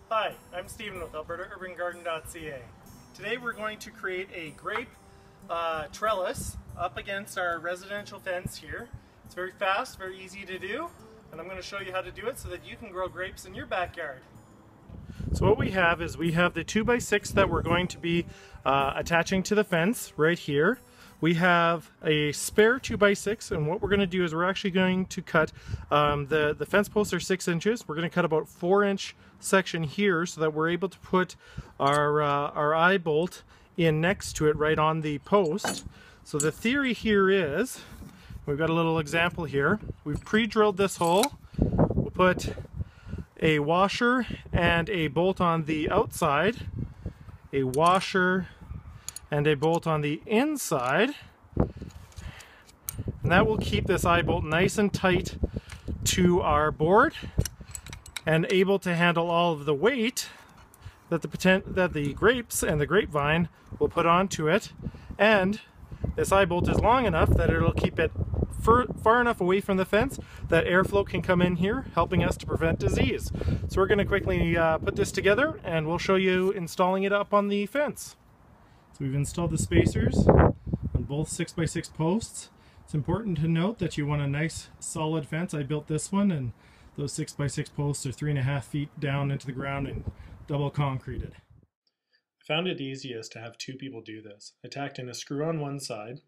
Hi, I'm Stephen with AlbertaUrbanGarden.ca. Today we're going to create a grape trellis up against our residential fence here. It's very fast, very easy to do, and I'm going to show you how to do it so that you can grow grapes in your backyard. So what we have is we have the 2x6 that we're going to be attaching to the fence right here. We have a spare 2x6, and what we're going to do is we're actually going to cut, the fence posts are 6 inches. We're going to cut about 4-inch section here so that we're able to put our eye bolt in next to it right on the post. So the theory here is, we've got a little example here. We've pre-drilled this hole. We'll put a washer and a bolt on the outside, a washer and a bolt on the inside, and that will keep this eye bolt nice and tight to our board and able to handle all of the weight that the grapes and the grapevine will put onto it. And this eye bolt is long enough that it'll keep it far enough away from the fence that airflow can come in here, helping us to prevent disease. So we're going to quickly put this together, and we'll show you installing it up on the fence. So we've installed the spacers on both 6x6 posts. It's important to note that you want a nice solid fence. I built this one, and those 6x6 posts are 3.5 feet down into the ground and double concreted. I found it easiest to have 2 people do this. I tacked in a screw on one side,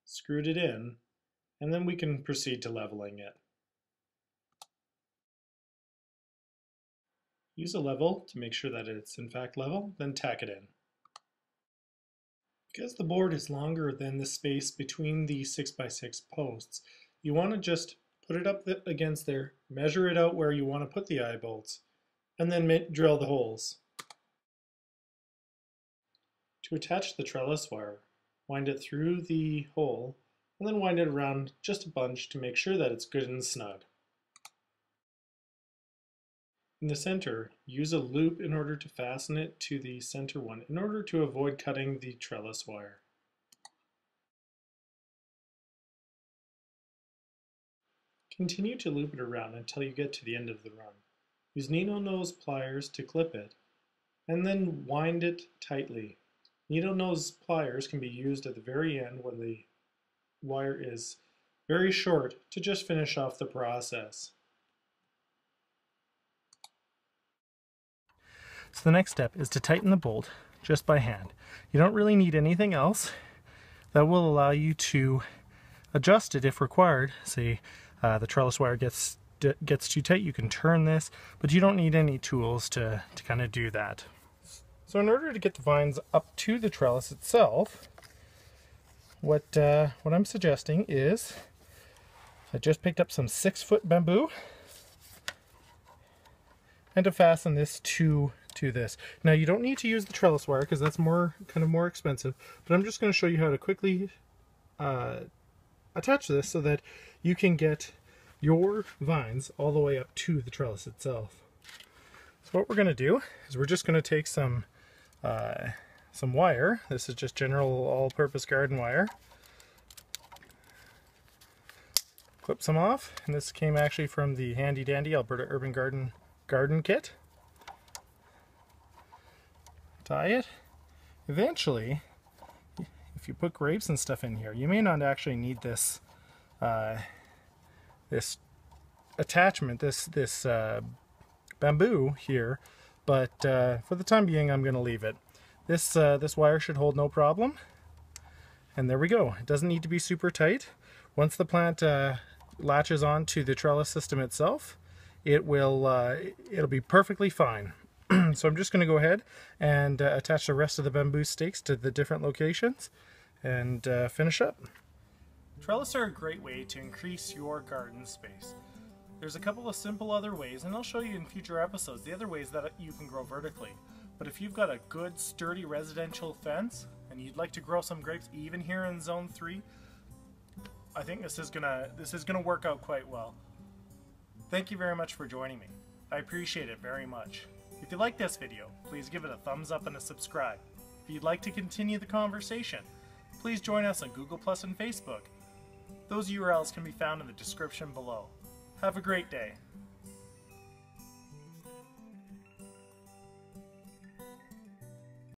screwed it in, and then we can proceed to leveling it. Use a level to make sure that it's in fact level, then tack it in. Because the board is longer than the space between the 6x6 posts, you want to just put it up against there, measure it out where you want to put the eye bolts, and then drill the holes. To attach the trellis wire, wind it through the hole, and then wind it around just a bunch to make sure that it's good and snug. In the center, use a loop in order to fasten it to the center one in order to avoid cutting the trellis wire. Continue to loop it around until you get to the end of the run. Use needle nose pliers to clip it, and then wind it tightly. Needle nose pliers can be used at the very end when the wire is very short to just finish off the process. So the next step is to tighten the bolt just by hand. You don't really need anything else. That will allow you to adjust it if required. Say the trellis wire gets too tight, you can turn this, but you don't need any tools to kind of do that. So in order to get the vines up to the trellis itself, what I'm suggesting is, I just picked up some 6-foot bamboo and to fasten this to this. Now you don't need to use the trellis wire because that's more expensive, but I'm just going to show you how to quickly attach this so that you can get your vines all the way up to the trellis itself. So what we're going to do is we're just going to take some wire. This is just general all-purpose garden wire. Clip some off, and this came actually from the handy dandy Alberta Urban Garden kit. Tie it. Eventually, if you put grapes and stuff in here, you may not actually need this this attachment, this bamboo here, but for the time being I'm going to leave it. This wire should hold no problem, and there we go. It doesn't need to be super tight. Once the plant latches on to the trellis system itself, it'll be perfectly fine. So I'm just going to go ahead and attach the rest of the bamboo stakes to the different locations and finish up. Trellis are a great way to increase your garden space. There's a couple of simple other ways, and I'll show you in future episodes the other ways that you can grow vertically. But if you've got a good sturdy residential fence and you'd like to grow some grapes even here in Zone 3, I think this is gonna work out quite well. Thank you very much for joining me. I appreciate it very much. If you like this video, please give it a thumbs up and a subscribe. If you'd like to continue the conversation, please join us on Google+ and Facebook. Those URLs can be found in the description below. Have a great day.